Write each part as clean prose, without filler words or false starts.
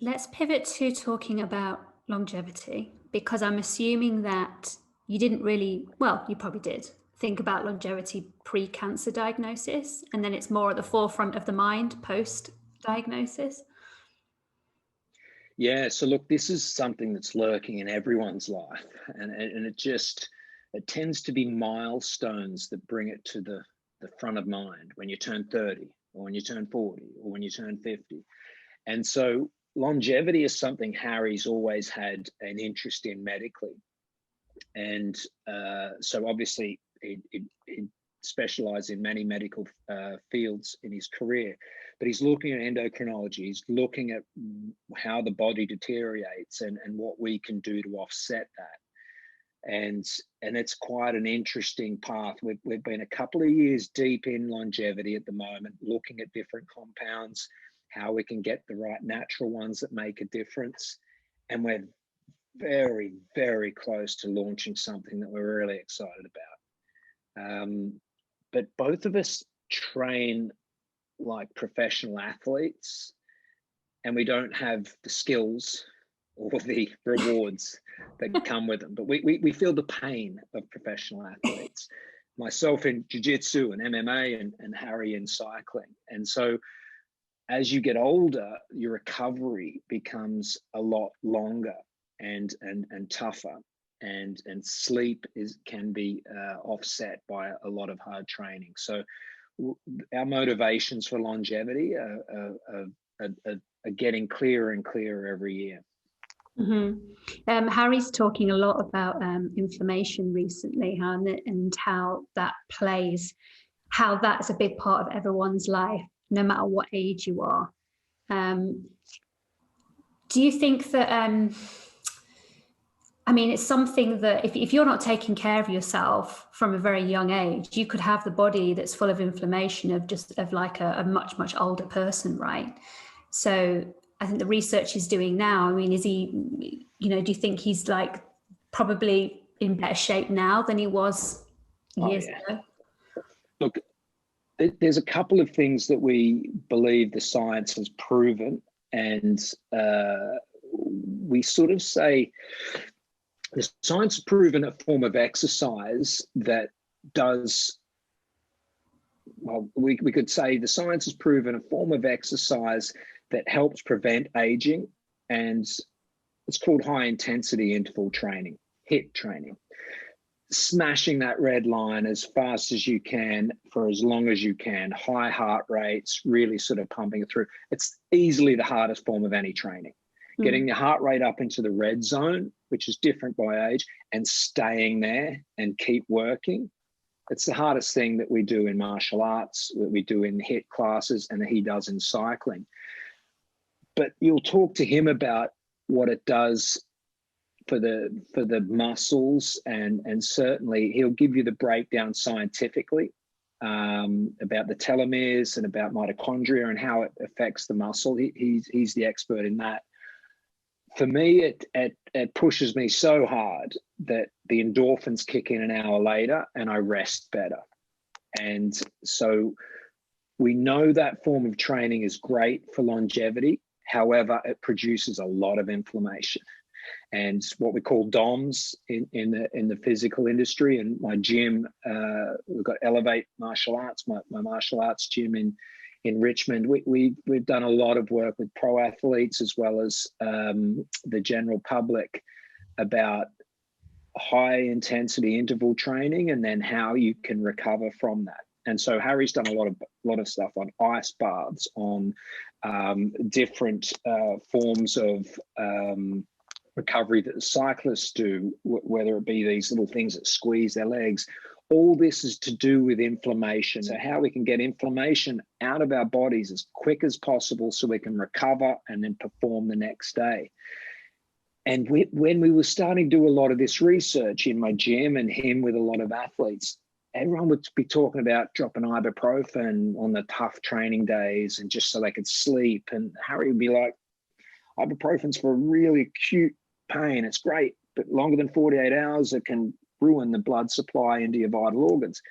Let's pivot to talking about longevity, because I'm assuming that you didn't really, well, you probably did think about longevity pre-cancer diagnosis, and then it's more at the forefront of the mind post-diagnosis. Yeah, so look, this is something that's lurking in everyone's life, and it tends to be milestones that bring it to the front of mind when you turn 30 or when you turn 40 or when you turn 50. And so longevity is something Harry's always had an interest in medically. And so obviously he specialized in many medical fields in his career, but he's looking at endocrinology, he's looking at how the body deteriorates and what we can do to offset that. And it's quite an interesting path. We've been a couple of years deep in longevity at the moment, looking at different compounds, how we can get the right natural ones that make a difference. And we're very, very close to launching something that we're really excited about. But both of us train like professional athletes, and we don't have the skills or the rewards that come with them. But we feel the pain of professional athletes, myself in jiu-jitsu and MMA and Harry in cycling. And so as you get older, your recovery becomes a lot longer and tougher, and sleep can be offset by a lot of hard training. So our motivations for longevity are getting clearer and clearer every year. Mm-hmm. Harry's talking a lot about inflammation recently, and how that plays, how that's a big part of everyone's life, no matter what age you are. Do you think that, I mean, it's something that if you're not taking care of yourself from a very young age, you could have the body that's full of inflammation of like a much, much older person, right? So I think the research he's doing now, I mean, is he, do you think he's like probably in better shape now than he was years ago? Look, there's a couple of things that we believe the science has proven, and we sort of say the science has proven a form of exercise that does, well, we could say the science has proven a form of exercise that helps prevent aging, and it's called high intensity interval training, HIIT training. Smashing that red line as fast as you can for as long as you can, high heart rates, really sort of pumping it through. It's easily the hardest form of any training. Getting your heart rate up into the red zone, which is different by age, and staying there and keep working. It's the hardest thing that we do in martial arts, that we do in HIIT classes, and that he does in cycling. But you'll talk to him about what it does for the muscles, and certainly he'll give you the breakdown scientifically about the telomeres and about mitochondria and how it affects the muscle. He's the expert in that. For me, it pushes me so hard that the endorphins kick in an hour later and I rest better. And so we know that form of training is great for longevity. However, it produces a lot of inflammation. And what we call DOMS in the physical industry. And my gym, we've got Elevate Martial Arts, my martial arts gym in Richmond. We've done a lot of work with pro athletes as well as the general public about high intensity interval training, and then how you can recover from that. And so Harry's done a lot of stuff on ice baths, on different forms of recovery that the cyclists do, whether it be these little things that squeeze their legs. All this is to do with inflammation. So how we can get inflammation out of our bodies as quick as possible so we can recover and then perform the next day. And when we were starting to do a lot of this research in my gym and him with a lot of athletes, everyone would be talking about dropping ibuprofen on the tough training days and just so they could sleep. And Harry would be like, ibuprofen's for really acute pain. It's great, but longer than 48 hours, it can ruin the blood supply into your vital organs.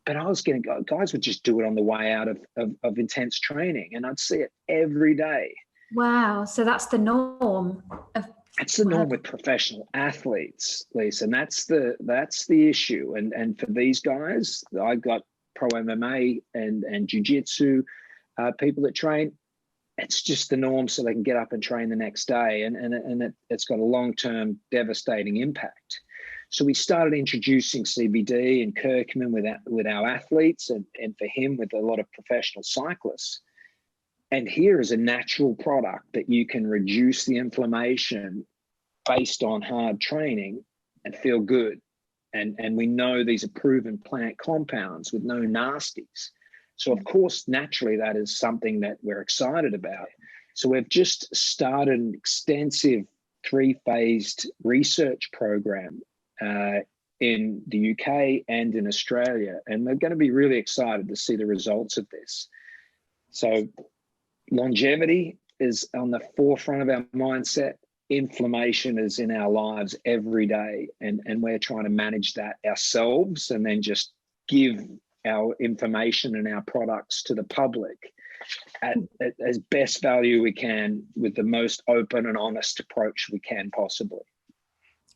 But I was getting, guys would just do it on the way out of intense training. And I'd see it every day. Wow. So that's the norm of. That's the norm with professional athletes, Lisa, and that's the issue. And for these guys, I've got pro MMA and jiu-jitsu people that train. It's just the norm, so they can get up and train the next day, and it's got a long-term devastating impact. So we started introducing CBD and curcumin with our athletes, and for him with a lot of professional cyclists. And here is a natural product that you can reduce the inflammation based on hard training and feel good. And we know these are proven plant compounds with no nasties. So of course, naturally, that is something that we're excited about. So we've just started an extensive 3-phased research program in the UK and in Australia. And we're going to be really excited to see the results of this. So longevity is on the forefront of our mindset. Inflammation is in our lives every day, and we're trying to manage that ourselves, and then just give our information and our products to the public at as best value we can, with the most open and honest approach we can possibly.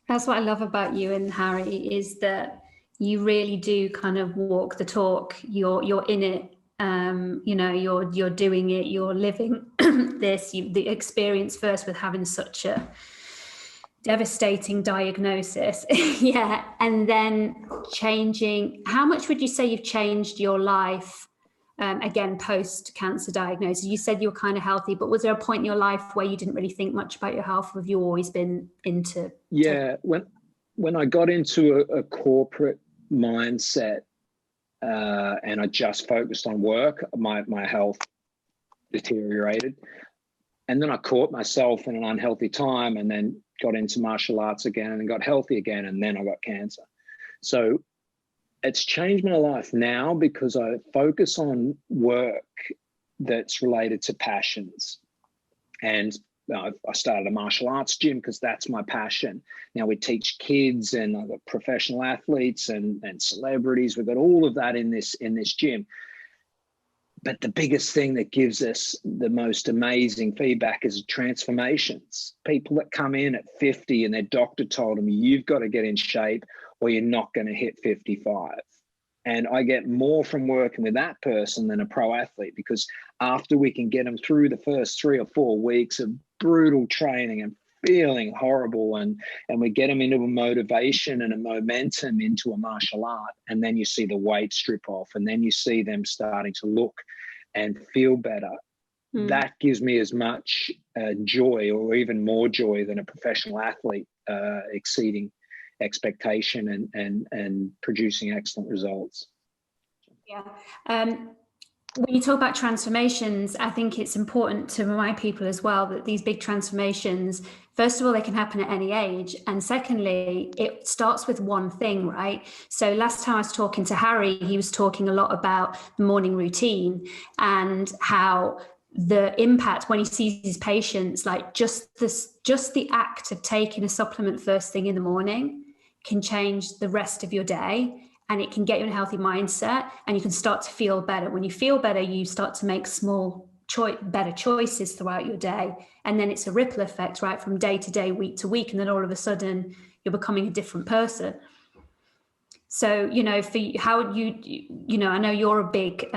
That's what I love about you and Harry, is that you really do kind of walk the talk. You're in it. You're doing it, you're living this, the experience first with having such a devastating diagnosis. Yeah. And then changing, how much would you say you've changed your life, again, post-cancer diagnosis? You said you were kind of healthy, but was there a point in your life where you didn't really think much about your health? Have you always been into? Yeah. When I got into a corporate mindset, and I just focused on work, my health deteriorated. And then I caught myself in an unhealthy time, and then got into martial arts again, and then got healthy again, and then I got cancer. So it's changed my life now because I focus on work that's related to passions. And I started a martial arts gym because that's my passion. Now we teach kids, and I've got professional athletes and celebrities. We've got all of that in this gym. But the biggest thing that gives us the most amazing feedback is transformations. People that come in at 50 and their doctor told them, you've got to get in shape or you're not going to hit 55. And I get more from working with that person than a pro athlete, because after we can get them through the first 3 or 4 weeks of brutal training and feeling horrible, and we get them into a motivation and a momentum into a martial art, and then you see the weight strip off, and then you see them starting to look and feel better. That gives me as much joy, or even more joy, than a professional athlete exceeding expectation and producing excellent results. Yeah. When you talk about transformations, I think it's important to remind people as well that these big transformations, first of all, they can happen at any age. And secondly, it starts with one thing, right? So last time I was talking to Harry, he was talking a lot about the morning routine and how the impact when he sees his patients, like just the act of taking a supplement first thing in the morning can change the rest of your day. And it can get you in a healthy mindset, and you can start to feel better. When you feel better, you start to make better choices throughout your day. And then it's a ripple effect, right? From day to day, week to week. And then all of a sudden you're becoming a different person. So, for you, how I know you're a big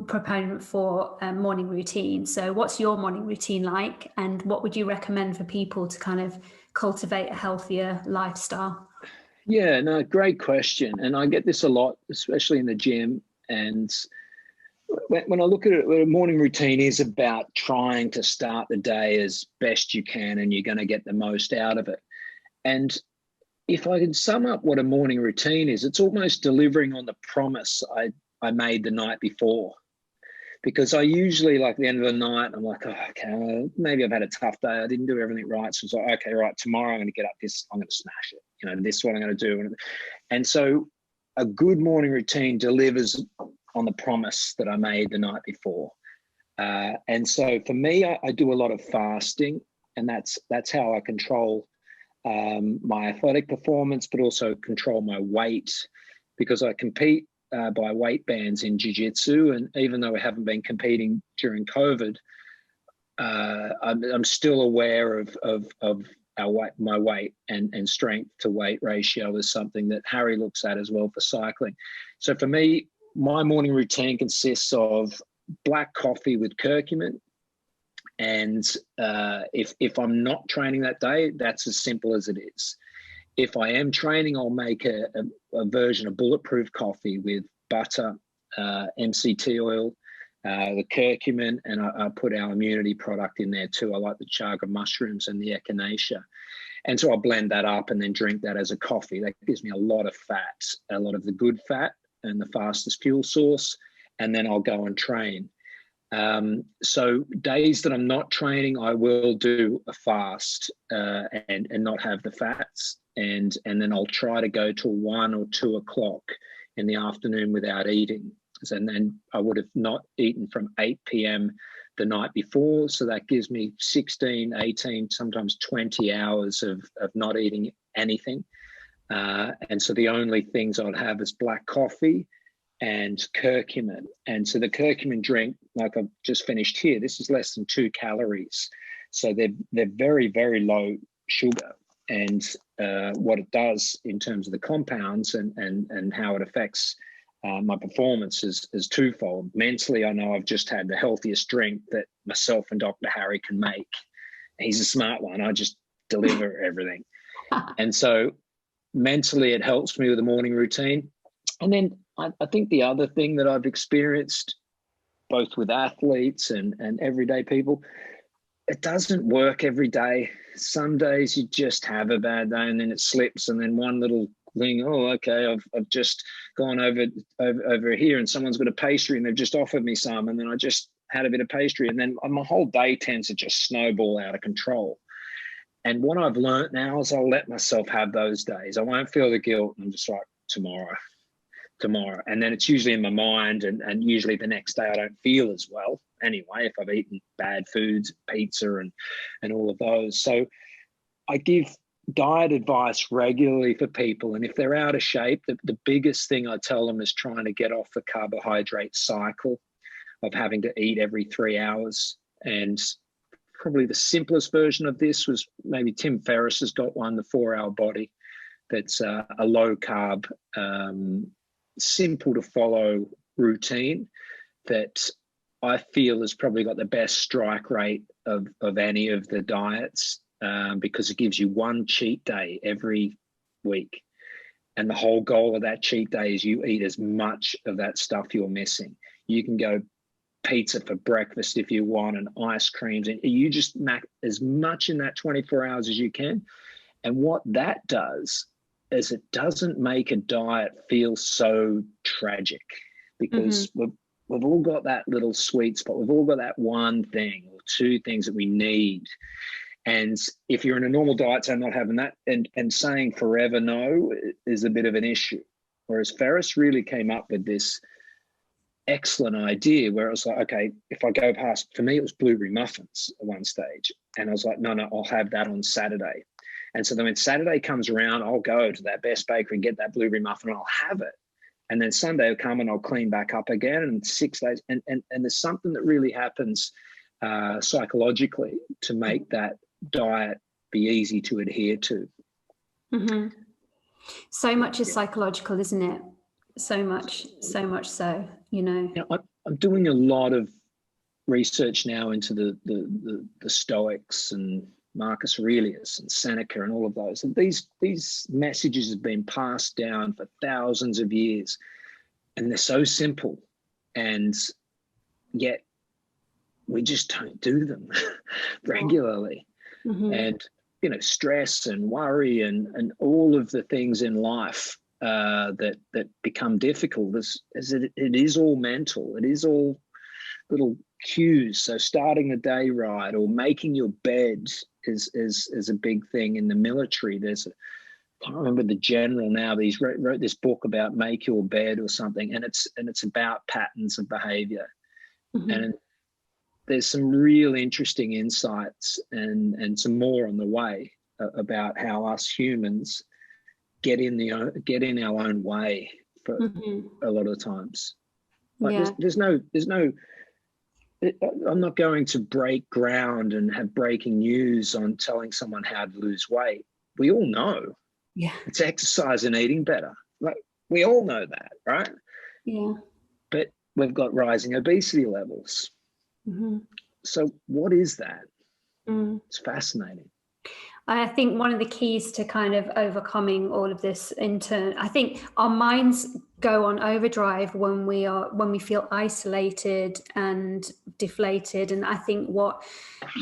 proponent for morning routine. So what's your morning routine like? And what would you recommend for people to kind of cultivate a healthier lifestyle? Yeah, no, great question. And I get this a lot, especially in the gym. And when I look at it, a morning routine is about trying to start the day as best you can, and you're going to get the most out of it. And if I can sum up what a morning routine is, it's almost delivering on the promise I made the night before. Because I usually, like, the end of the night, I'm like, oh, okay, maybe I've had a tough day. I didn't do everything right. So it's like, okay, right, tomorrow I'm going to get up this, I'm going to smash it. This is what I'm going to do. And so a good morning routine delivers on the promise that I made the night before. And so for me, I do a lot of fasting, and that's how I control my athletic performance, but also control my weight, because I compete by weight bands in jiu-jitsu. And even though we haven't been competing during COVID, I'm still aware of our weight, my weight and strength to weight ratio is something that Harry looks at as well for cycling. So for me, my morning routine consists of black coffee with curcumin. And if I'm not training that day, that's as simple as it is. If I am training, I'll make a version of bulletproof coffee with butter, MCT oil, the curcumin, and I put our immunity product in there too. I like the chaga mushrooms and the echinacea. And so I'll blend that up and then drink that as a coffee. That gives me a lot of fat, a lot of the good fat and the fastest fuel source. And then I'll go and train. So days that I'm not training, I will do a fast and not have the fats. And then I'll try to go to 1 or 2 o'clock in the afternoon without eating. And then I would have not eaten from 8 p.m. the night before. So that gives me 16, 18, sometimes 20 hours of not eating anything. And so the only things I'd have is black coffee and curcumin. And so the curcumin drink, like I've just finished here, this is less than 2 calories. So they're very, very low sugar. And what it does in terms of the compounds and how it affects my performance is twofold. Mentally, I know I've just had the healthiest drink that myself and Dr. Harry can make. He's a smart one. I just deliver everything. And so mentally, it helps me with the morning routine. And then I think the other thing that I've experienced, both with athletes and everyday people, it doesn't work every day. Some days you just have a bad day and then it slips, and then one little thing, oh, okay, I've just gone over here and someone's got a pastry and they've just offered me some, and then I just had a bit of pastry, and then my whole day tends to just snowball out of control. And what I've learned now is I'll let myself have those days. I won't feel the guilt. I'm just like, tomorrow. And then it's usually in my mind, and usually the next day I don't feel as well anyway, if I've eaten bad foods, pizza and all of those. So I give diet advice regularly for people. And if they're out of shape, the biggest thing I tell them is trying to get off the carbohydrate cycle of having to eat every 3 hours. And probably the simplest version of this was maybe Tim Ferriss has got one, the 4-Hour Body, that's a low carb, simple to follow routine that I feel has probably got the best strike rate of any of the diets, because it gives you one cheat day every week. And the whole goal of that cheat day is you eat as much of that stuff you're missing. You can go pizza for breakfast if you want, and ice creams, and you just make as much in that 24 hours as you can. And what that does is it doesn't make a diet feel so tragic, because we've all got that little sweet spot. We've all got that one thing or two things that we need. And if you're in a normal diet, so not having that and saying forever no is a bit of an issue. Whereas Ferriss really came up with this excellent idea where it was like, okay, if I go past, for me, it was blueberry muffins at one stage. And I was like, no, I'll have that on Saturday. And so then when Saturday comes around, I'll go to that best bakery and get that blueberry muffin and I'll have it. And then Sunday will come and I'll clean back up again, and 6 days. And there's something that really happens psychologically to make that diet be easy to adhere to. Mm-hmm. So much is psychological, isn't it? So much so, you know. I'm doing a lot of research now into the Stoics and Marcus Aurelius and Seneca and all of those. And these messages have been passed down for thousands of years, and they're so simple, and yet we just don't do them regularly. Mm-hmm. And stress and worry and all of the things in life that become difficult as it is all mental. It is all little cues. So starting the day right or making your bed is a big thing in the military. I can't remember the general now, but he's wrote this book about make your bed or something, and it's about patterns of behavior. Mm-hmm. And there's some real interesting insights and some more on the way about how us humans get in our own way for a lot of times. Like there's no I'm not going to break ground and have breaking news on telling someone how to lose weight. We all know. Yeah. It's exercise and eating better. Like, we all know that, right? Yeah. But we've got rising obesity levels. Mm-hmm. So what is that? Mm. It's fascinating. I think one of the keys to kind of overcoming all of this I think our minds go on overdrive when we feel isolated and deflated. And I think what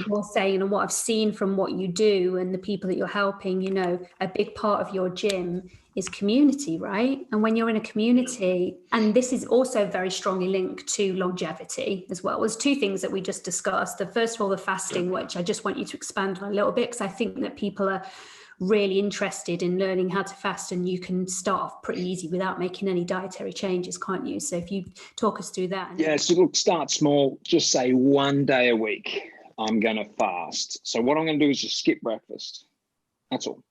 you're saying and what I've seen from what you do and the people that you're helping, you know, a big part of your gym is community, right? And when you're in a community, and this is also very strongly linked to longevity as well. There's two things that we just discussed. The first of all, the fasting, which I just want you to expand on a little bit, because I think that people are really interested in learning how to fast, and you can start off pretty easy without making any dietary changes, can't you? So if you talk us through that. Yeah, so look, start small. Just say 1 day a week I'm going to fast. So what I'm going to do is just skip breakfast. That's all.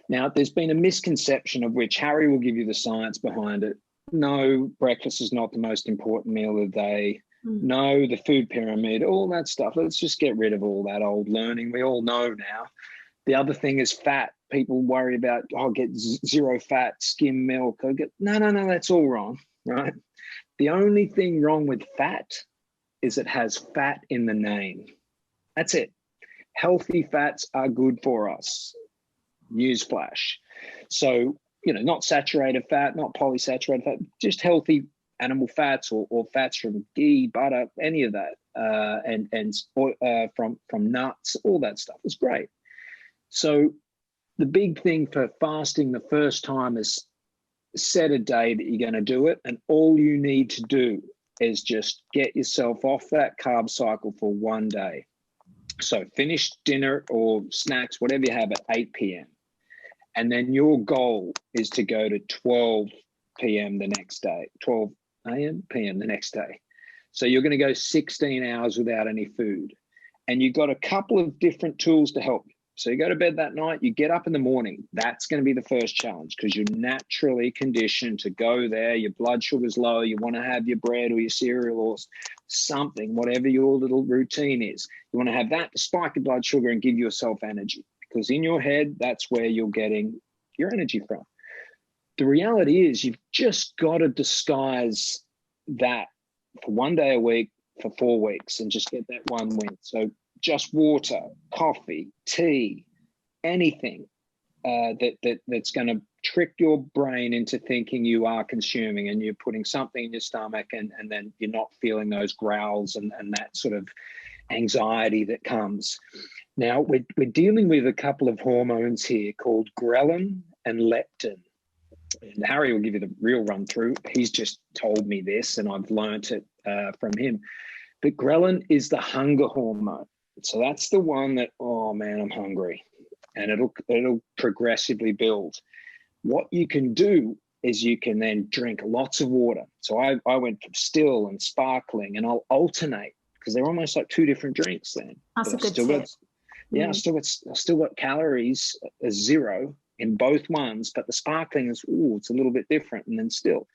Now, there's been a misconception, of which Harry will give you the science behind it. No, breakfast is not the most important meal of the day. No, the food pyramid, all that stuff. Let's just get rid of all that old learning. We all know now. The other thing is fat. People worry about, get zero fat, skim milk. No, that's all wrong, right? The only thing wrong with fat is it has fat in the name. That's it. Healthy fats are good for us. Newsflash. So, not saturated fat, not polysaturated fat, just healthy animal fats or fats from ghee, butter, any of that, from nuts, all that stuff is great. So the big thing for fasting the first time is set a day that you're going to do it, and all you need to do is just get yourself off that carb cycle for 1 day. So finish dinner or snacks, whatever you have, at 8 p.m. And then your goal is to go to 12 p.m. the next day, 12 a.m., p.m. the next day. So you're going to go 16 hours without any food. And you've got a couple of different tools to help you. So you go to bed that night, you get up in the morning. That's going to be the first challenge, because you're naturally conditioned to go there. Your blood sugar's low. You want to have your bread or your cereal or something, whatever your little routine is. You want to have that to spike your blood sugar and give yourself energy, because in your head, that's where you're getting your energy from. The reality is you've just got to disguise that for 1 day a week for 4 weeks and just get that one win. So just water, coffee, tea, anything that's going to trick your brain into thinking you are consuming, and you're putting something in your stomach, and then you're not feeling those growls and that sort of anxiety that comes. Now, we're dealing with a couple of hormones here called ghrelin and leptin. And Harry will give you the real run through. He's just told me this, and I've learnt it from him. But ghrelin is the hunger hormone. So that's the one that, oh man, I'm hungry, and it'll progressively build. What you can do is you can then drink lots of water. So I went from still and sparkling, and I'll alternate, because they're almost like two different drinks then. That's a good tip. I still got calories as 0 in both ones, but the sparkling is, it's a little bit different, and then still.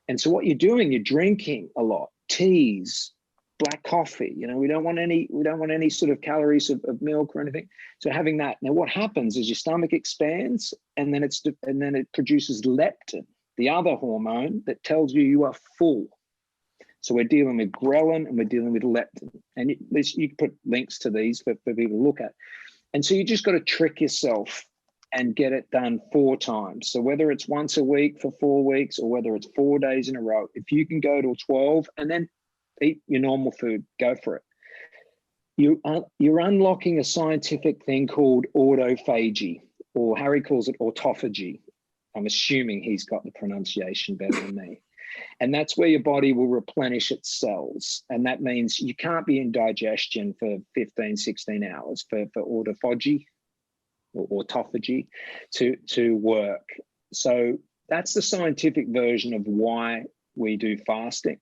And so what you're doing, you're drinking a lot, teas, black coffee. We don't want any sort of calories of milk or anything. So having that. Now what happens is your stomach expands, and then it produces leptin, the other hormone that tells you are full. So we're dealing with ghrelin and we're dealing with leptin. And you can put links to these for people to look at. And so you just got to trick yourself and get it done 4 times. So whether it's once a week for 4 weeks, or whether it's 4 days in a row, if you can go to 12 and then eat your normal food, go for it. You're unlocking a scientific thing called autophagy, or Harry calls it autophagy. I'm assuming he's got the pronunciation better than me. And that's where your body will replenish its cells. And that means you can't be in digestion for 15, 16 hours for autophagy or autophagy to work. So that's the scientific version of why we do fasting.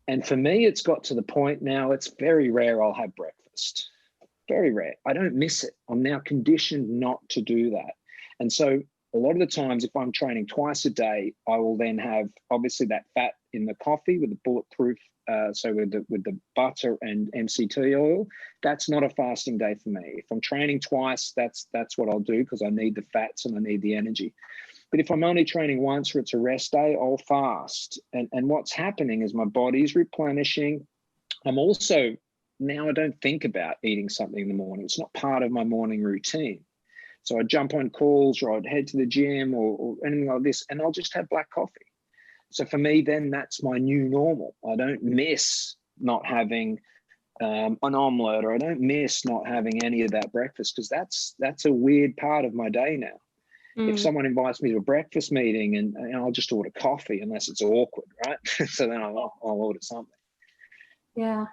And for me, it's got to the point now, it's very rare I'll have breakfast. Very rare. I don't miss it. I'm now conditioned not to do that. And so a lot of the times, if I'm training twice a day, I will then have obviously that fat in the coffee with the bulletproof so with the butter and MCT oil, that's not a fasting day for me. If I'm training twice, that's what I'll do, because I need the fats and I need the energy. But if I'm only training once or it's a rest day, I'll fast. And what's happening is my body's replenishing. I'm also, now I don't think about eating something in the morning. It's not part of my morning routine. So I jump on calls, or I'd head to the gym or anything like this, and I'll just have black coffee. So for me, then that's my new normal. I don't miss not having an omelette, or I don't miss not having any of that breakfast, because that's a weird part of my day now. If someone invites me to a breakfast meeting and I'll just order coffee, unless it's awkward, right? So then I'll order something. Yeah.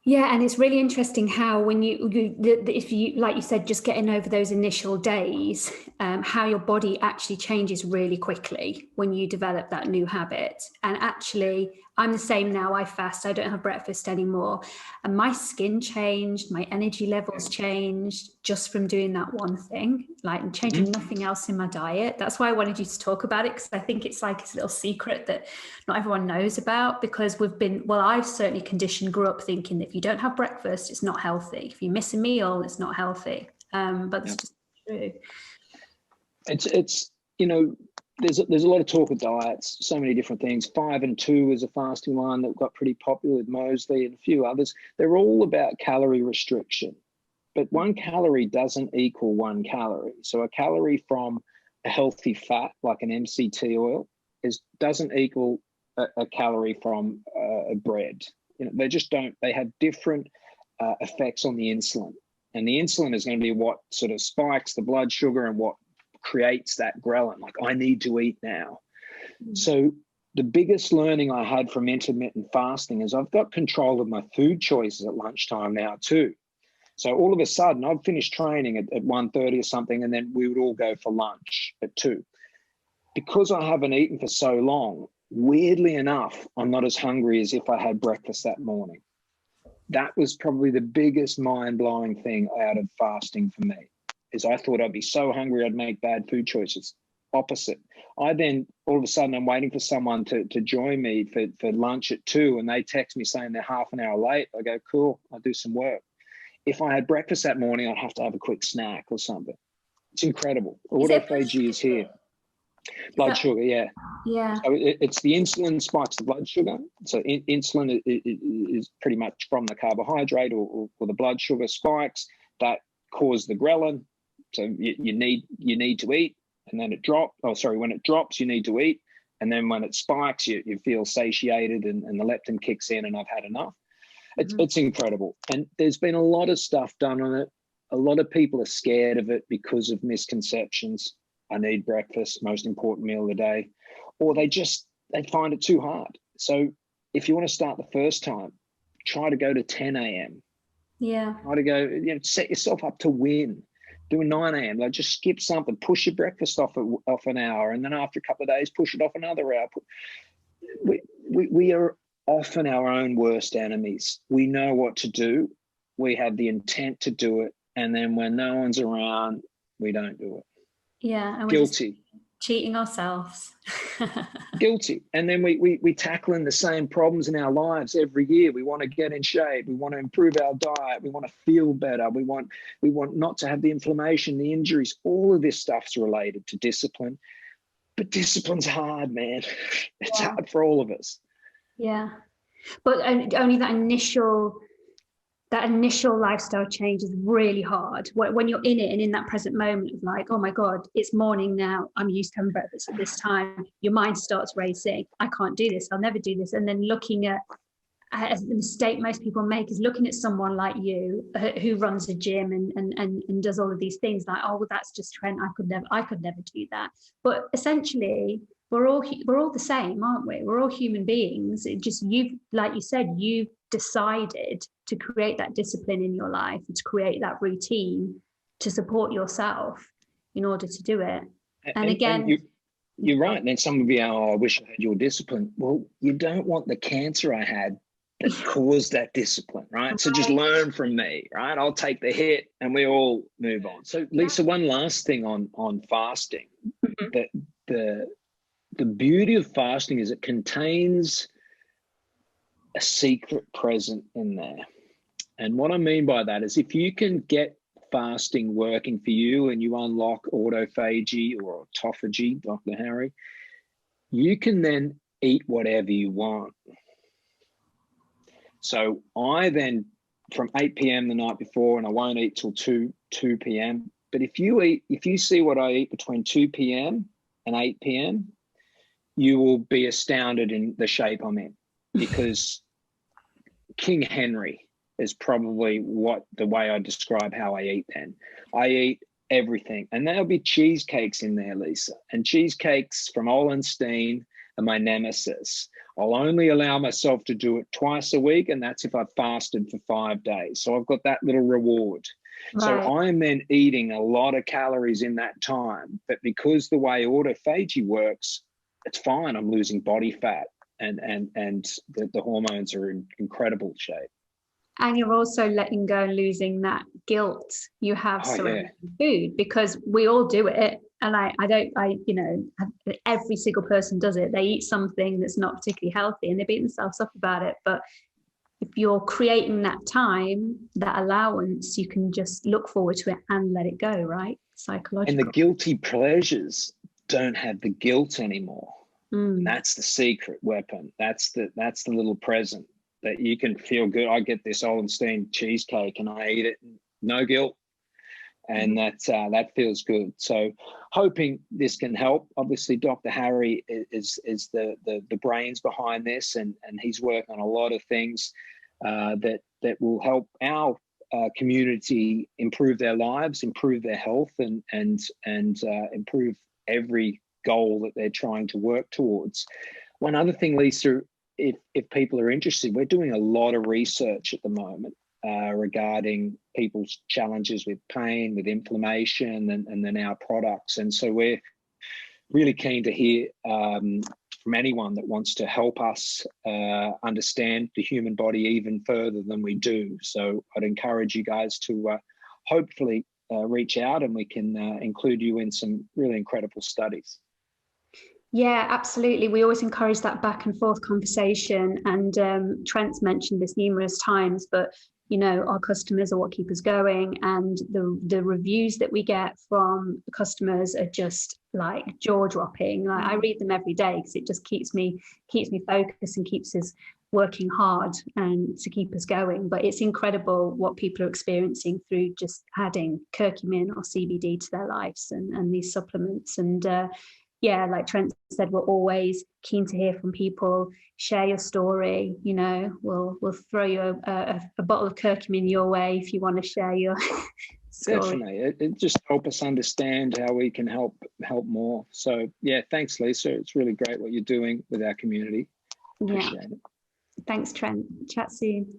Yeah, and it's really interesting how when if you, like you said, just getting over those initial days, how your body actually changes really quickly when you develop that new habit. And actually, I'm the same now. I fast. I don't have breakfast anymore. And my skin changed. My energy levels changed just from doing that one thing, like changing nothing else in my diet. That's why I wanted you to talk about it, because I think it's like a little secret that not everyone knows about, because I've certainly grew up thinking that if you don't have breakfast, it's not healthy. If you miss a meal, it's not healthy. But it's just true. It's there's a lot of talk of diets, so many different things. 5 and 2 is a fasting one that got pretty popular with Mosley and a few others. They're all about calorie restriction, but 1 calorie doesn't equal 1 calorie. So a calorie from a healthy fat like an MCT oil doesn't equal a calorie from a bread. They just don't. They have different effects on the insulin, and the insulin is going to be what sort of spikes the blood sugar and what creates that ghrelin, like I need to eat now. So the biggest learning I had from intermittent fasting is I've got control of my food choices at lunchtime now too. So all of a sudden I'd finish training at 1:30 or something, and then we would all go for lunch at 2. Because I haven't eaten for so long, weirdly enough, I'm not as hungry as if I had breakfast that morning. That was probably the biggest mind-blowing thing out of fasting for me, is I thought I'd be so hungry I'd make bad food choices. Opposite. I then, all of a sudden, I'm waiting for someone to join me for lunch at 2, and they text me saying they're half an hour late. I go, cool, I'll do some work. If I had breakfast that morning, I'd have to have a quick snack or something. It's incredible. Autophagy is here. Blood sugar, yeah. Yeah. So it's the insulin spikes the blood sugar. So insulin is pretty much from the carbohydrate or the blood sugar spikes that cause the ghrelin. So you need to eat, and then it drops. Oh, sorry, when it drops, you need to eat, and then when it spikes, you feel satiated, and the leptin kicks in, and I've had enough. It's incredible, and there's been a lot of stuff done on it. A lot of people are scared of it because of misconceptions. I need breakfast, most important meal of the day, or they find it too hard. So if you want to start the first time, try to go to 10 a.m. Yeah. Try to go, set yourself up to win. Do a 9 a.m. Like just skip something, push your breakfast off an hour, and then after a couple of days, push it off another hour. We are often our own worst enemies. We know what to do. We have the intent to do it, and then when no one's around, we don't do it. Yeah, and we're guilty, cheating ourselves. Guilty, and then we tackling the same problems in our lives every year. We want to get in shape. We want to improve our diet. We want to feel better. We want not to have the inflammation, the injuries. All of this stuff's related to discipline, but discipline's hard, man. It's hard for all of us. Yeah, but only that initial lifestyle change is really hard when you're in it and in that present moment of like, oh my God, it's morning now. I'm used to having breakfast at this time. Your mind starts racing. I can't do this. I'll never do this. And then looking at the mistake most people make is looking at someone like you who runs a gym and does all of these things like, oh, well, that's just Trent. I could never do that. But essentially, we're all the same, aren't we? We're all human beings. It just, like you said, you've decided to create that discipline in your life and to create that routine to support yourself in order to do it. And again, you're right. And then some of you, I wish I had your discipline. Well, you don't want the cancer I had that caused that discipline, right? So just learn from me, right? I'll take the hit and we all move on. So Lisa, one last thing on fasting. The beauty of fasting is it contains a secret present in there. And what I mean by that is if you can get fasting working for you and you unlock autophagy or autophagy, Dr. Harry, you can then eat whatever you want. So I then, from 8 p.m. the night before, and I won't eat till 2 p.m. But if you see what I eat between 2 p.m. and 8 p.m., you will be astounded in the shape I'm in, because King Henry is probably the way I describe how I eat then. I eat everything. And there'll be cheesecakes in there, Lisa. And cheesecakes from Olenstein are my nemesis. I'll only allow myself to do it twice a week, and that's if I've fasted for 5 days. So I've got that little reward. Right. So I'm then eating a lot of calories in that time. But because the way autophagy works, it's fine. I'm losing body fat, and the hormones are in incredible shape. And you're also letting go and losing that guilt you have surrounding food, because we all do it. And every single person does it. They eat something that's not particularly healthy and they beat themselves up about it. But if you're creating that time, that allowance, you can just look forward to it and let it go, right? Psychological. And the guilty pleasures don't have the guilt anymore. And that's the secret weapon. That's the little present that you can feel good. I get this Olenstein cheesecake and I eat it, no guilt. And that feels good. So hoping this can help. Obviously, Dr. Harry is the brains behind this, and he's working on a lot of things that will help our community improve their lives, improve their health, and improve every goal that they're trying to work towards. One other thing, Lisa, if people are interested, we're doing a lot of research at the moment regarding people's challenges with pain, with inflammation, and then our products. And so we're really keen to hear from anyone that wants to help us understand the human body even further than we do. So I'd encourage you guys to hopefully reach out, and we can include you in some really incredible studies. Yeah, absolutely. We always encourage that back and forth conversation. And Trent's mentioned this numerous times, but our customers are what keep us going, and the reviews that we get from the customers are just like jaw-dropping. Like, I read them every day because it just keeps me focused and keeps us working hard and to keep us going. But it's incredible what people are experiencing through just adding curcumin or CBD to their lives and these supplements. And like Trent said, we're always keen to hear from people. Share your story. We'll throw you a bottle of curcumin your way if you want to share your story. Definitely, it just help us understand how we can help more. So yeah, thanks, Lisa. It's really great what you're doing with our community. Appreciate it. Thanks, Trent. Chat soon.